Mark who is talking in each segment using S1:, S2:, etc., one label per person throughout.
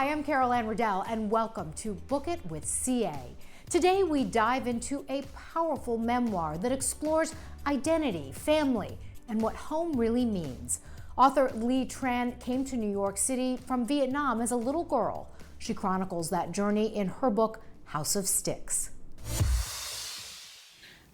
S1: Hi, I'm Carol Anne Riddell, and welcome to Book It with CA. Today we dive into a powerful memoir that explores identity, family, and what home really means. Author Ly Tran came to New York City from Vietnam as a little girl. She chronicles that journey in her book, House of Sticks.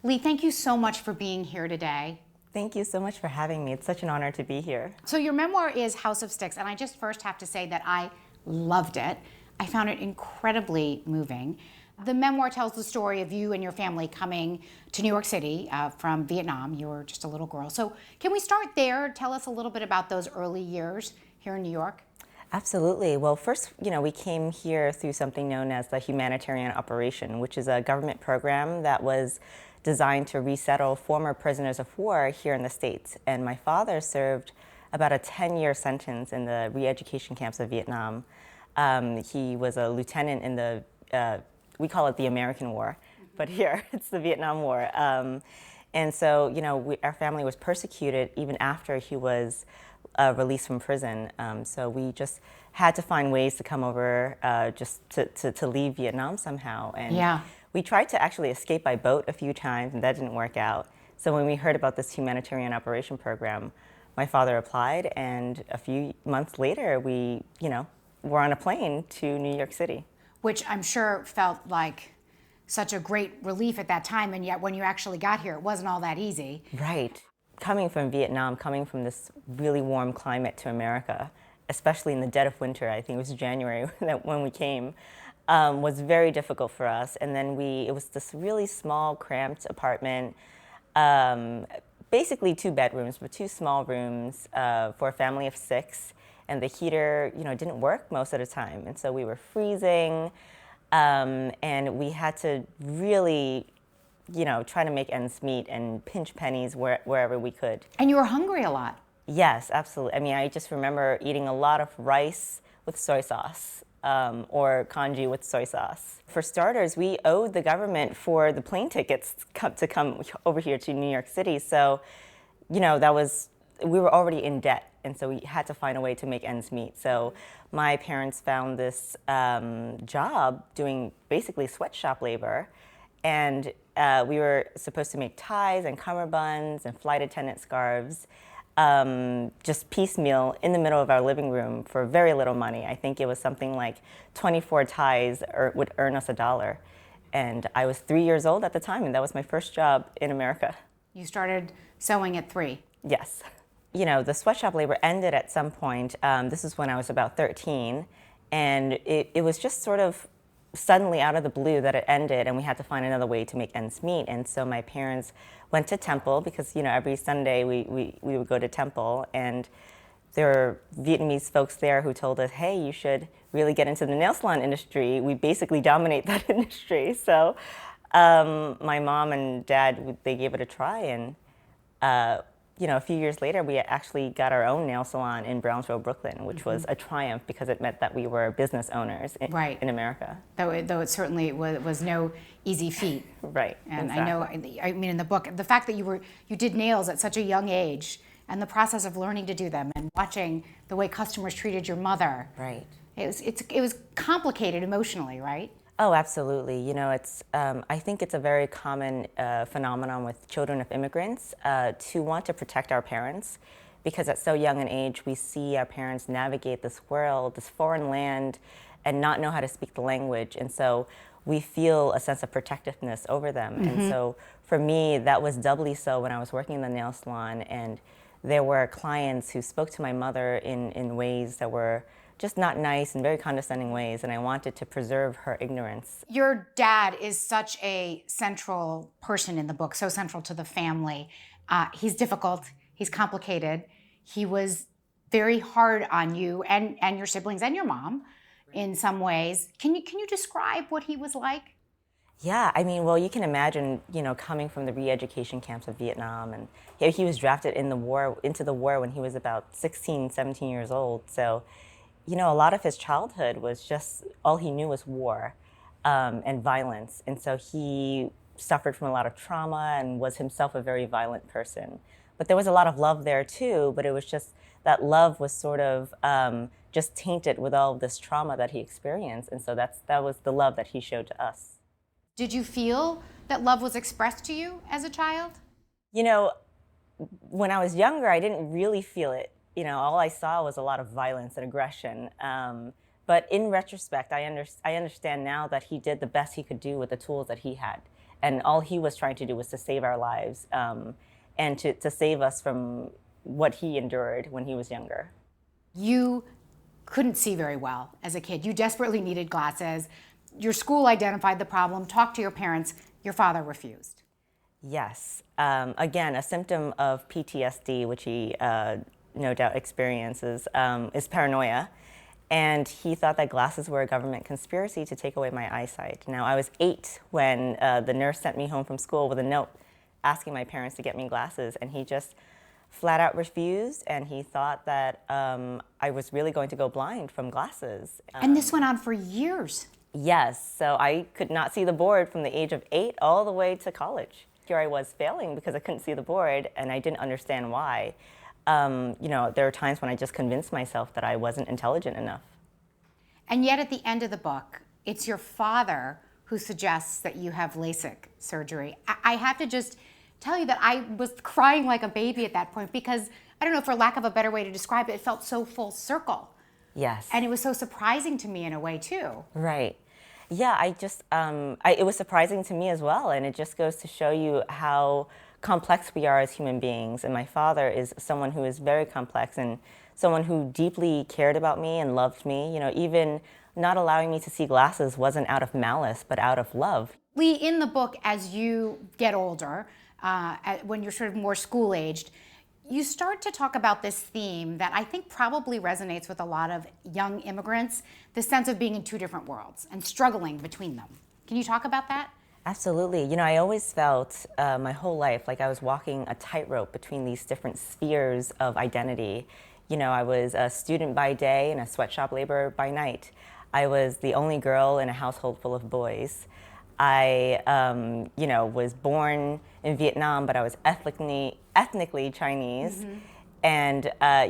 S2: Ly, thank you so much for being here today.
S3: Thank you so much for having me. It's such an honor to be here.
S2: So your memoir is House of Sticks, and I just first have to say that I loved it. I found it incredibly moving. The memoir tells the story of you and your family coming to New York City from Vietnam. You were just a little girl. So can we start there? Tell us a little bit about those early years here in New York.
S3: Absolutely. Well, first, we came here through something known as the Humanitarian Operation, which is a government program that was designed to resettle former prisoners of war here in the States. And my father served about a 10-year sentence in the re-education camps of Vietnam. He was a lieutenant in the, we call it the American War, but here it's the Vietnam War. And so, our family was persecuted even after he was released from prison. So we just had to find ways to come over just to leave Vietnam somehow. And
S2: yeah.
S3: We tried to actually escape by boat a few times, and that didn't work out. So when we heard about this humanitarian operation program, my father applied, and a few months later, we, were on a plane to New York City.
S2: Which I'm sure felt like such a great relief at that time, and yet when you actually got here, it wasn't all that easy.
S3: Right. Coming from Vietnam, coming from this really warm climate to America, especially in the dead of winter, I think it was January when we came, was very difficult for us. And then it was this really small, cramped apartment, basically 2 bedrooms, but 2 small rooms for a family of 6. And the heater, didn't work most of the time. And so we were freezing, and we had to really, try to make ends meet and pinch pennies wherever we could.
S2: And you were hungry a lot.
S3: Yes, absolutely. I mean, I just remember eating a lot of rice with soy sauce. Or congee with soy sauce. For starters, we owed the government for the plane tickets to come over here to New York City. So, we were already in debt, and so we had to find a way to make ends meet. So my parents found this job doing basically sweatshop labor, and we were supposed to make ties and cummerbunds and flight attendant scarves. Just piecemeal in the middle of our living room for very little money. I think it was something like 24 ties would earn us $1. And I was 3 years old at the time, and that was my first job in America.
S2: You started sewing at 3.
S3: Yes. The sweatshop labor ended at some point. This is when I was about 13. And it was just sort of suddenly out of the blue that it ended, and we had to find another way to make ends meet. And so my parents went to temple because, every Sunday we would go to temple, and there were Vietnamese folks there who told us, hey, you should really get into the nail salon industry. We basically dominate that industry. So my mom and dad, they gave it a try, and a few years later, we actually got our own nail salon in Brownsville, Brooklyn, which was a triumph because it meant that we were business owners in America.
S2: Though it certainly was no easy feat.
S3: Right.
S2: And
S3: exactly.
S2: I know in the book, the fact that you did nails at such a young age, and the process of learning to do them and watching the way customers treated your mother.
S3: Right.
S2: It was complicated emotionally, right?
S3: Oh, absolutely. I think it's a very common phenomenon with children of immigrants to want to protect our parents, because at so young an age, we see our parents navigate this world, this foreign land, and not know how to speak the language. And so we feel a sense of protectiveness over them. Mm-hmm. And so for me, that was doubly so when I was working in the nail salon, and there were clients who spoke to my mother in ways that were just not nice and very condescending ways, and I wanted to preserve her ignorance.
S2: Your dad is such a central person in the book, so central to the family. He's difficult, he's complicated. He was very hard on you and your siblings and your mom in some ways. Can you describe what he was like?
S3: Yeah, well, you can imagine, coming from the re-education camps of Vietnam, and he was drafted into the war when he was about 16, 17 years old. So, a lot of his childhood was just, all he knew was war and violence. And so he suffered from a lot of trauma and was himself a very violent person. But there was a lot of love there too, but it was just that love was sort of just tainted with all of this trauma that he experienced. And so that was the love that he showed to us.
S2: Did you feel that love was expressed to you as a child?
S3: You know, when I was younger, I didn't really feel it. You know, all I saw was a lot of violence and aggression. But in retrospect, I understand now that he did the best he could do with the tools that he had. And all he was trying to do was to save our lives and to save us from what he endured when he was younger.
S2: You couldn't see very well as a kid. You desperately needed glasses. Your school identified the problem, talked to your parents. Your father refused.
S3: Yes. Again, a symptom of PTSD, which he no doubt experiences, is paranoia. And he thought that glasses were a government conspiracy to take away my eyesight. Now, I was 8 when the nurse sent me home from school with a note asking my parents to get me glasses, and he just flat out refused, and he thought that I was really going to go blind from glasses.
S2: And this went on for years.
S3: Yes, so I could not see the board from the age of 8 all the way to college. Here I was failing because I couldn't see the board, and I didn't understand why. You know, there are times when I just convinced myself that I wasn't intelligent enough.
S2: And yet at the end of the book, it's your father who suggests that you have LASIK surgery. I have to just tell you that I was crying like a baby at that point because, I don't know, for lack of a better way to describe it, it felt so full circle.
S3: Yes.
S2: And it was so surprising to me in a way, too.
S3: Right. Yeah, it was surprising to me as well, and it just goes to show you how complex we are as human beings. And my father is someone who is very complex and someone who deeply cared about me and loved me. You know, even not allowing me to see glasses wasn't out of malice, but out of love.
S2: Lee, in the book, as you get older, when you're sort of more school-aged, you start to talk about this theme that I think probably resonates with a lot of young immigrants, the sense of being in two different worlds and struggling between them. Can you talk about that?
S3: Absolutely. You know, I always felt my whole life like I was walking a tightrope between these different spheres of identity. You know, I was a student by day and a sweatshop laborer by night. I was the only girl in a household full of boys. I, you know, was born in Vietnam, but I was ethnically Chinese, mm-hmm. and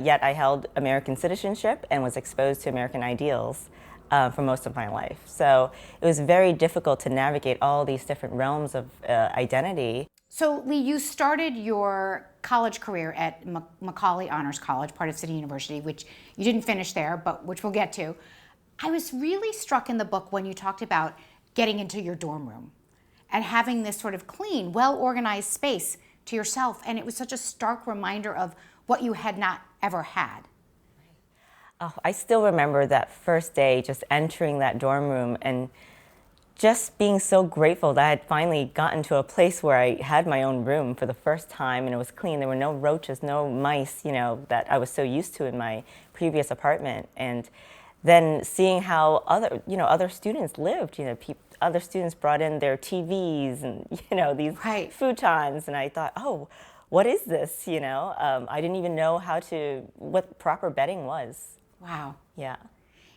S3: yet I held American citizenship and was exposed to American ideals for most of my life. So it was very difficult to navigate all these different realms of identity.
S2: So Lee, you started your college career at Macaulay Honors College, part of City University, which you didn't finish there, but which we'll get to. I was really struck in the book when you talked about getting into your dorm room and having this sort of clean, well-organized space to yourself. And it was such a stark reminder of what you had not ever had.
S3: Oh, I still remember that first day, just entering that dorm room and just being so grateful that I had finally gotten to a place where I had my own room for the first time, and it was clean. There were no roaches, no mice, you know, that I was so used to in my previous apartment. And then seeing how other students lived, you know, other students brought in their TVs and, you know, these
S2: right.
S3: futons, and I thought, oh, what is this, you know? I didn't even know what proper bedding was.
S2: Wow.
S3: Yeah.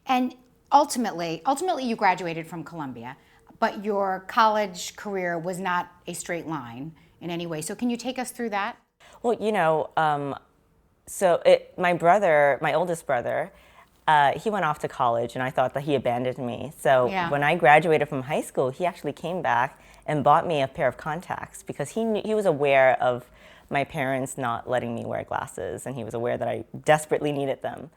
S2: And ultimately you graduated from Columbia, but your college career was not a straight line in any way. So can you take us through that?
S3: Well, you know, my oldest brother, he went off to college, and I thought that he abandoned me. So when I graduated from high school, he actually came back and bought me a pair of contacts because he was aware of my parents not letting me wear glasses, and he was aware that I desperately needed them.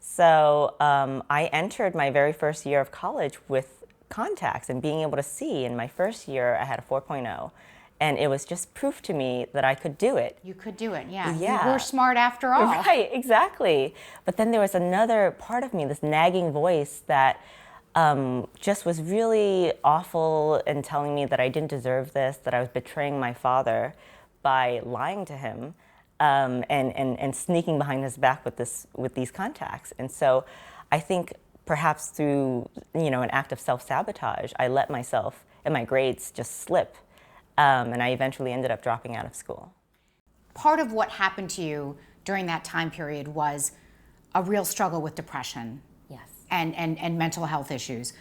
S3: So I entered my very first year of college with contacts and being able to see. In my first year, I had a 4.0. And it was just proof to me that I could do it.
S2: You could do it, yeah.
S3: Yeah.
S2: You were smart after all.
S3: Right, exactly. But then there was another part of me, this nagging voice that just was really awful and telling me that I didn't deserve this, that I was betraying my father by lying to him and sneaking behind his back with these contacts. And so I think perhaps through, you know, an act of self-sabotage, I let myself and my grades just slip. And I eventually ended up dropping out of school.
S2: Part of what happened to you during that time period was a real struggle with depression.
S3: Yes.
S2: And mental health issues.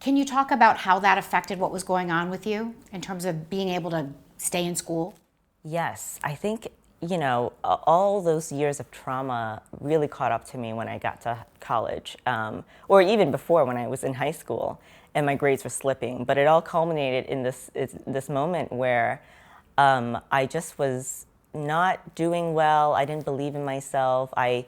S2: Can you talk about how that affected what was going on with you in terms of being able to stay in school?
S3: Yes, I think, you know, all those years of trauma really caught up to me when I got to college, or even before when I was in high school and my grades were slipping. But it all culminated in this moment where I just was not doing well. I didn't believe in myself. I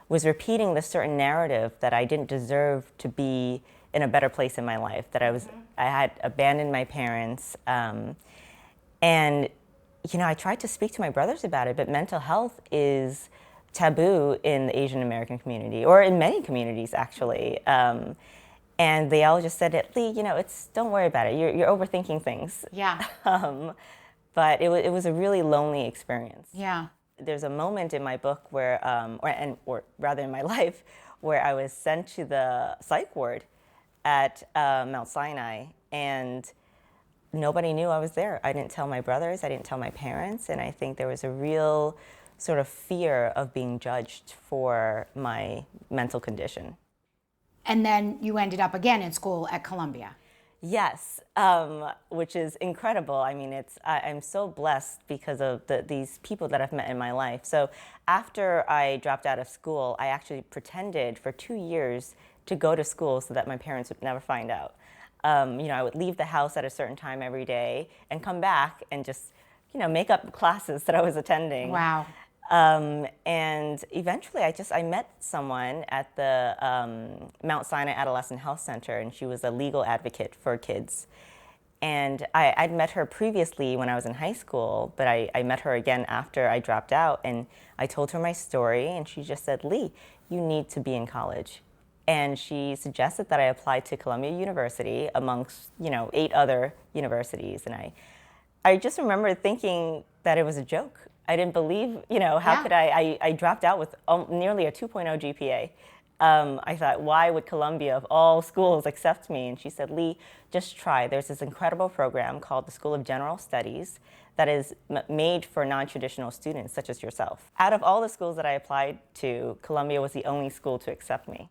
S3: was repeating this certain narrative that I didn't deserve to be in a better place in my life, that I had abandoned my parents. And you know, I tried to speak to my brothers about it, but mental health is taboo in the Asian American community, or in many communities actually. And they all just said, Ly, you know, don't worry about it. You're overthinking things.
S2: Yeah.
S3: But it was a really lonely experience.
S2: Yeah.
S3: There's a moment in my book where, or rather in my life, where I was sent to the psych ward at Mount Sinai, and nobody knew I was there. I didn't tell my brothers, I didn't tell my parents, and I think there was a real sort of fear of being judged for my mental condition.
S2: And then you ended up again in school at Columbia.
S3: Yes, which is incredible. I mean, I'm so blessed because of these people that I've met in my life. So after I dropped out of school, I actually pretended for 2 years to go to school so that my parents would never find out. You know, I would leave the house at a certain time every day and come back and just, you know, make up classes that I was attending.
S2: Wow.
S3: And eventually I met someone at the Mount Sinai Adolescent Health Center, and she was a legal advocate for kids. And I'd met her previously when I was in high school, but I met her again after I dropped out, and I told her my story, and she just said, Ly, you need to be in college. And she suggested that I apply to Columbia University amongst, you know, 8 other universities. And I just remember thinking that it was a joke. I didn't believe, you know, how could I dropped out with nearly a 2.0 GPA. I thought, why would Columbia of all schools accept me? And she said, Ly, just try. There's this incredible program called the School of General Studies that is made for non-traditional students such as yourself. Out of all the schools that I applied to, Columbia was the only school to accept me.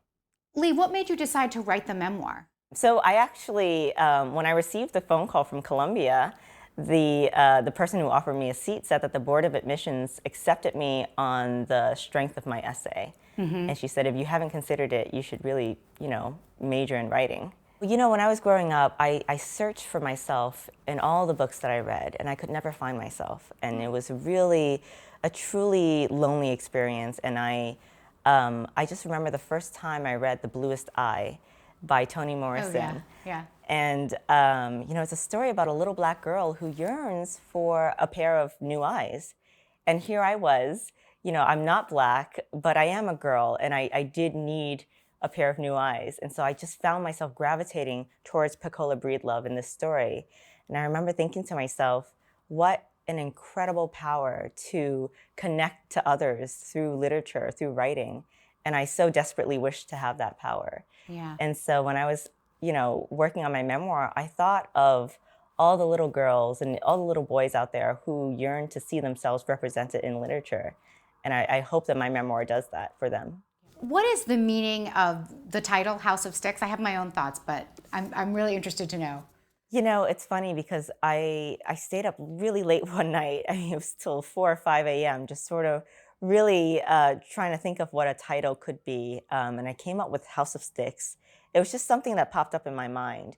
S2: Ly, what made you decide to write the memoir?
S3: So I actually, when I received the phone call from Columbia, the person who offered me a seat said that the Board of Admissions accepted me on the strength of my essay. Mm-hmm. And she said, if you haven't considered it, you should really, you know, major in writing. You know, when I was growing up, I searched for myself in all the books that I read, and I could never find myself. And it was really a truly lonely experience. And I just remember the first time I read The Bluest by Toni Morrison.
S2: Oh, yeah.
S3: And, you know, it's a story about a little black girl who yearns for a pair of new eyes. And here I was, you know, I'm not black, but I am a girl, and I did need a pair of new eyes. And so I just found myself gravitating towards Pecola Breedlove in this story. And I remember thinking to myself, what an incredible power to connect to others through literature, through writing. And I so desperately wished to have that power.
S2: Yeah.
S3: And so when I was, you know, working on my memoir, I thought of all the little girls and all the little boys out there who yearn to see themselves represented in literature. And I hope that my memoir does that for them.
S2: What is the meaning of the title, House of Sticks? I have my own thoughts, but I'm really interested to know.
S3: You know, it's funny because I stayed up really late one night. I mean, it was till 4 or 5 a.m., just sort of really trying to think of what a title could be. And I came up with House of Sticks. It was just something that popped up in my mind.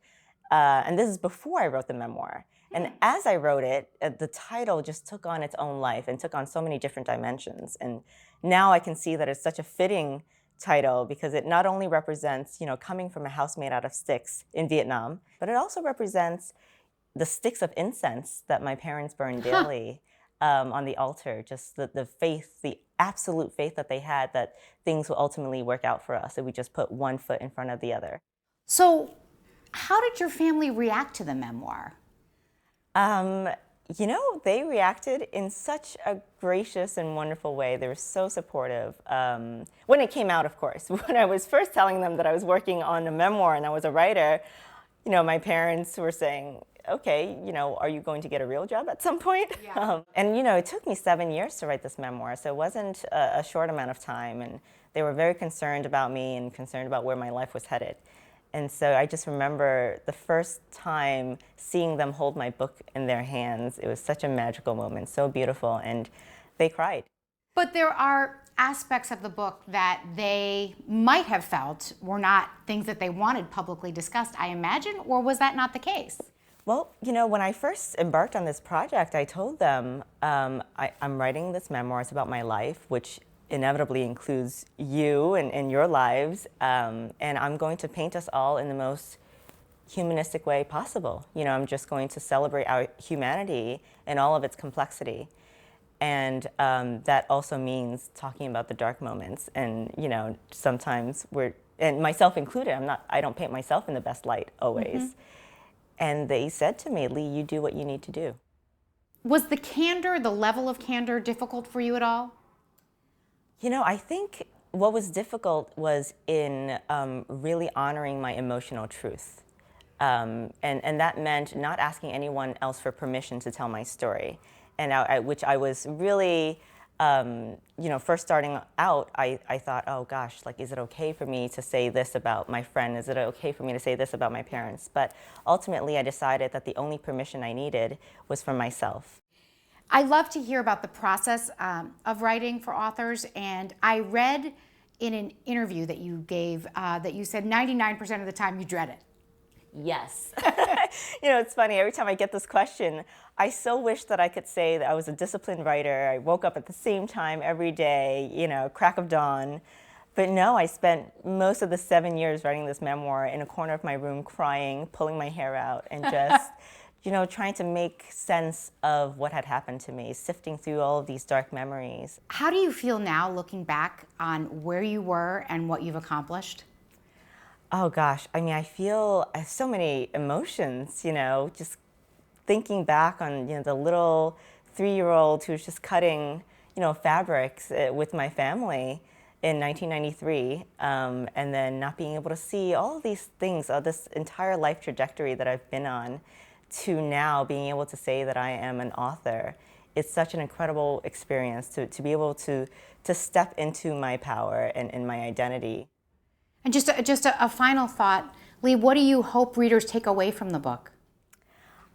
S3: And this is before I wrote the memoir. And as I wrote it, the title just took on its own life and took on so many different dimensions. And now I can see that it's such a fitting title because it not only represents, you know, coming from a house made out of sticks in Vietnam, but it also represents the sticks of incense that my parents burned daily on the altar, just the faith, the absolute faith that they had that things will ultimately work out for us if we just put one foot in front of the other.
S2: So how did your family react to the memoir?
S3: You know, they reacted in such a gracious and wonderful way. They were so supportive. When it came out, of course. When I was first telling them that I was working on a memoir and I was a writer, you know, my parents were saying, okay, you know, are you going to get a real job at some point? Yeah. And, you know, it took me 7 years to write this memoir, so it wasn't a short amount of time. And they were very concerned about me and concerned about where my life was headed. And so I just remember the first time seeing them hold my book in their hands. It was such a magical moment, so beautiful. And they cried.
S2: But there are aspects of the book that they might have felt were not things that they wanted publicly discussed, I imagine, or was that not the case?
S3: Well, you know, when I first embarked on this project, I told them I'm writing this memoir. It's about my life, which inevitably includes you and your lives, and I'm going to paint us all in the most humanistic way possible. You know, I'm just going to celebrate our humanity in all of its complexity. And that also means talking about the dark moments. And, you know, sometimes and myself included, I don't paint myself in the best light always. Mm-hmm. And they said to me, Lee, you do what you need to do.
S2: Was the candor, the level of candor, difficult for you at all?
S3: You know, I think what was difficult was in really honoring my emotional truth. And that meant not asking anyone else for permission to tell my story. And which I was really, you know, first starting out, I thought, oh gosh, like, is it okay for me to say this about my friend? Is it okay for me to say this about my parents? But ultimately, I decided that the only permission I needed was from myself.
S2: I love to hear about the process of writing for authors, and I read in an interview that you gave that you said 99% of the time you dread it.
S3: Yes. You know, it's funny, every time I get this question, I so wish that I could say that I was a disciplined writer. I woke up at the same time every day, you know, crack of dawn. But no, I spent most of the 7 years writing this memoir in a corner of my room crying, pulling my hair out, and just, you know, trying to make sense of what had happened to me, sifting through all of these dark memories.
S2: How do you feel now looking back on where you were and what you've accomplished?
S3: Oh gosh, I mean, I have so many emotions, you know, just thinking back on, you know, the little 3-year-old who was just cutting, you know, fabrics with my family in 1993, and then not being able to see all of these things, this entire life trajectory that I've been on, to now being able to say that I am an author. It's such an incredible experience to be able to step into my power and my identity.
S2: And just a final thought, Lee, what do you hope readers take away from the book?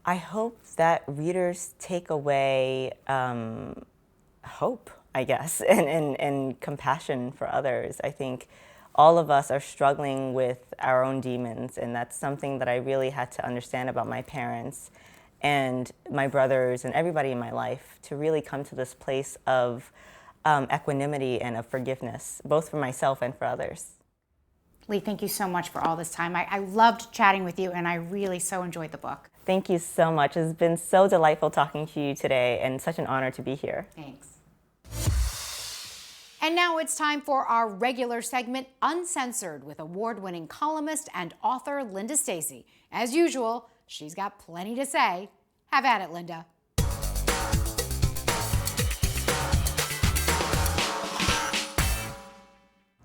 S3: I hope that readers take away hope, I guess, and compassion for others. I think all of us are struggling with our own demons, and that's something that I really had to understand about my parents and my brothers and everybody in my life, to really come to this place of equanimity and of forgiveness, both for myself and for others.
S2: Lee, thank you so much for all this time. I loved chatting with you, and I really so enjoyed the book.
S3: Thank you so much. It's been so delightful talking to you today, and such an honor to be here.
S2: Thanks. And now it's time for our regular segment, Uncensored, with award-winning columnist and author Linda Stasi. As usual, she's got plenty to say. Have at it, Linda.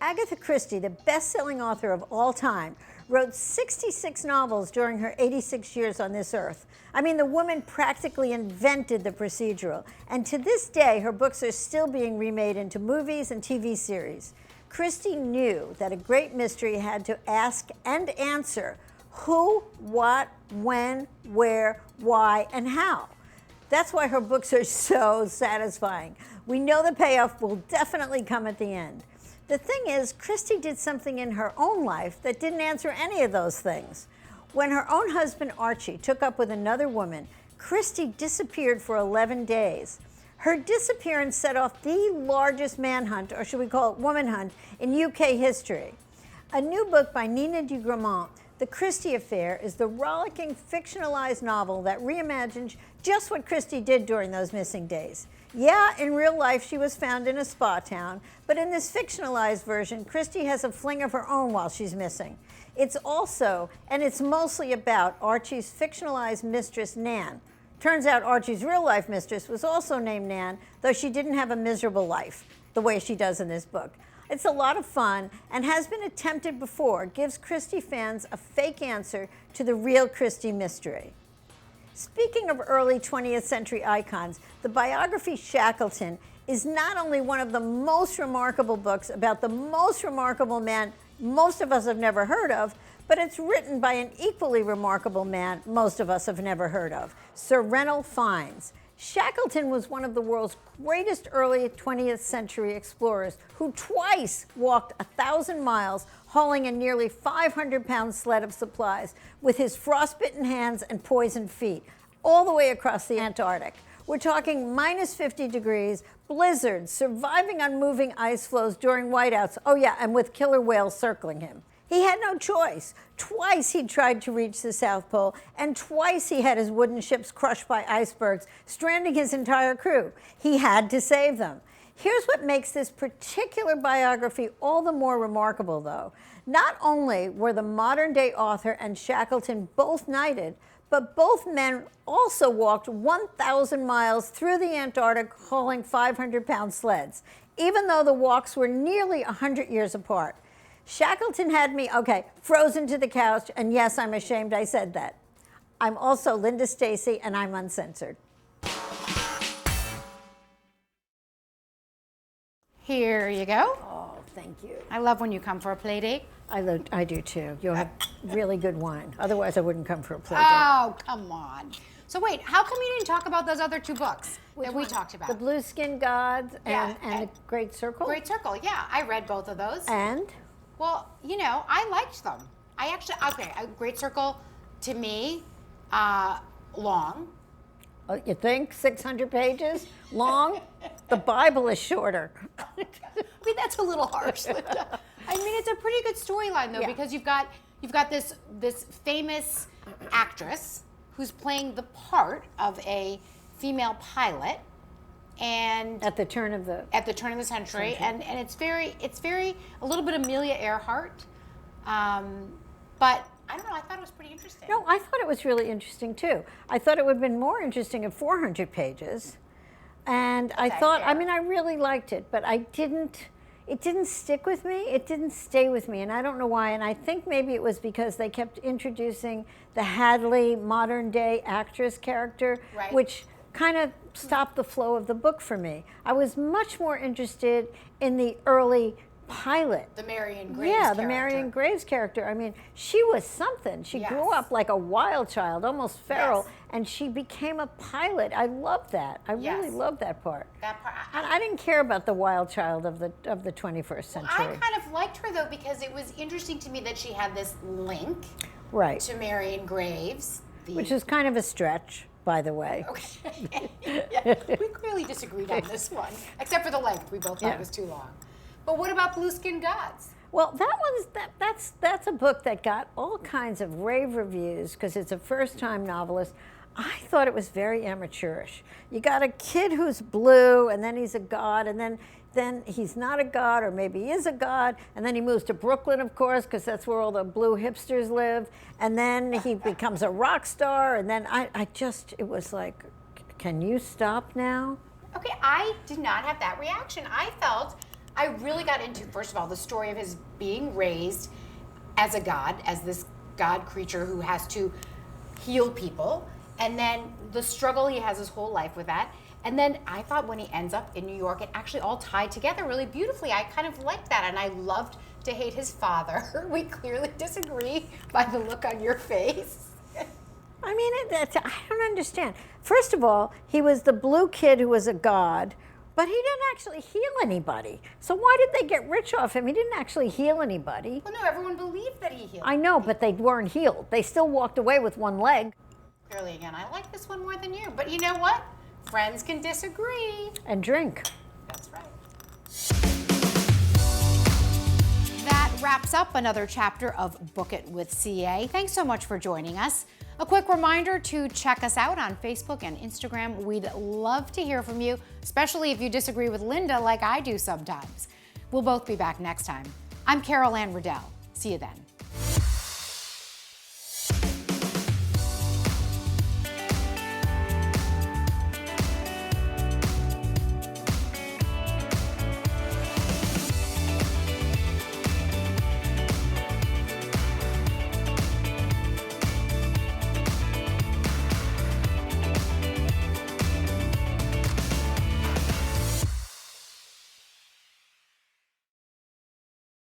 S4: Agatha Christie, the best-selling author of all time, wrote 66 novels during her 86 years on this earth. I mean, the woman practically invented the procedural, and to this day, her books are still being remade into movies and TV series. Christie knew that a great mystery had to ask and answer who, what, when, where, why, and how. That's why her books are so satisfying. We know the payoff will definitely come at the end. The thing is, Christie did something in her own life that didn't answer any of those things. When her own husband, Archie, took up with another woman, Christie disappeared for 11 days. Her disappearance set off the largest manhunt, or should we call it woman hunt, in UK history. A new book by Nina de Gramont, The Christie Affair, is the rollicking, fictionalized novel that reimagines just what Christie did during those missing days. Yeah, in real life, she was found in a spa town, but in this fictionalized version, Christie has a fling of her own while she's missing. It's also, and it's mostly about, Archie's fictionalized mistress, Nan. Turns out Archie's real-life mistress was also named Nan, though she didn't have a miserable life, the way she does in this book. It's a lot of fun and has been attempted before. It gives Christie fans a fake answer to the real Christie mystery. Speaking of early 20th century icons, the biography Shackleton is not only one of the most remarkable books about the most remarkable man most of us have never heard of, but it's written by an equally remarkable man most of us have never heard of, Sir Ranulph Fiennes. Shackleton was one of the world's greatest early 20th century explorers who twice walked 1,000 miles hauling a nearly 500-pound sled of supplies with his frostbitten hands and poisoned feet all the way across the Antarctic. We're talking minus 50 degrees, blizzards, surviving on moving ice floes during whiteouts. Oh yeah, and with killer whales circling him. He had no choice. Twice he tried to reach the South Pole, and twice he had his wooden ships crushed by icebergs, stranding his entire crew. He had to save them. Here's what makes this particular biography all the more remarkable, though. Not only were the modern-day author and Shackleton both knighted, but both men also walked 1,000 miles through the Antarctic hauling 500-pound sleds, even though the walks were nearly 100 years apart. Shackleton had me, frozen to the couch, and yes, I'm ashamed I said that. I'm also Linda Stacy, and I'm Uncensored.
S2: Here you go.
S4: Oh, thank you.
S2: I love when you come for a play date.
S4: I do too. You'll have really good wine. Otherwise, I wouldn't come for a play date.
S2: Oh, come on. So wait, how come you didn't talk about those other two books that we talked about?
S4: The Blue-Skinned Gods and The Great Circle?
S2: Great Circle, yeah. I read both of those.
S4: And?
S2: Well, you know, I liked them. I actually, Great Circle, to me, long.
S4: Oh, you think? 600 pages? Long? The Bible is shorter.
S2: I mean, that's a little harsh, Linda. I mean, it's a pretty good storyline, though, because you've got this famous actress who's playing the part of a female pilot, and
S4: at the turn of the
S2: century. And it's very a little bit Amelia Earhart, but I don't know, I thought it was pretty interesting.
S4: No, I thought it was really interesting too. I thought it would have been more interesting at 400 pages, and I really liked it, but it didn't stick with me. It didn't stay with me, and I don't know why. And I think maybe it was because they kept introducing the Hadley modern-day actress character, which kind of stopped the flow of the book for me. I was much more interested in the early pilot.
S2: The Marion Graves character.
S4: The Marion Graves character. I mean, she was something. She grew up like a wild child, almost feral, and she became a pilot. I love that. I really love that part.
S2: That part.
S4: And I didn't care about the wild child of the 21st century.
S2: Well, I kind of liked her, though, because it was interesting to me that she had this link to Marion Graves.
S4: Which is kind of a stretch, by the way.
S2: Okay. We clearly disagreed on this one, except for the length. We both thought it was too long. But what about Blue-Skinned Gods?
S4: Well, that's a book that got all kinds of rave reviews because it's a first-time novelist. I thought it was very amateurish. You got a kid who's blue, and then he's a god, and then he's not a god, or maybe he is a god, and then he moves to Brooklyn, of course, because that's where all the blue hipsters live, and then he becomes a rock star, and then it was like, can you stop now?
S2: Okay, I did not have that reaction. I really got into, first of all, the story of his being raised as a god, as this god creature who has to heal people, and then the struggle he has his whole life with that. And then I thought when he ends up in New York, it actually all tied together really beautifully. I kind of liked that, and I loved to hate his father. We clearly disagree by the look on your face.
S4: I mean, I don't understand. First of all, he was the blue kid who was a god, but he didn't actually heal anybody. So why did they get rich off him? He didn't actually heal anybody.
S2: Well, no, everyone believed that he healed.
S4: I know, but they weren't healed. They still walked away with one leg.
S2: Clearly, again, I like this one more than you. But you know what? Friends can disagree.
S4: And drink.
S2: That's right. That wraps up another chapter of Book It with CA. Thanks so much for joining us. A quick reminder to check us out on Facebook and Instagram. We'd love to hear from you, especially if you disagree with Linda like I do sometimes. We'll both be back next time. I'm Carol Anne Riddell. See you then.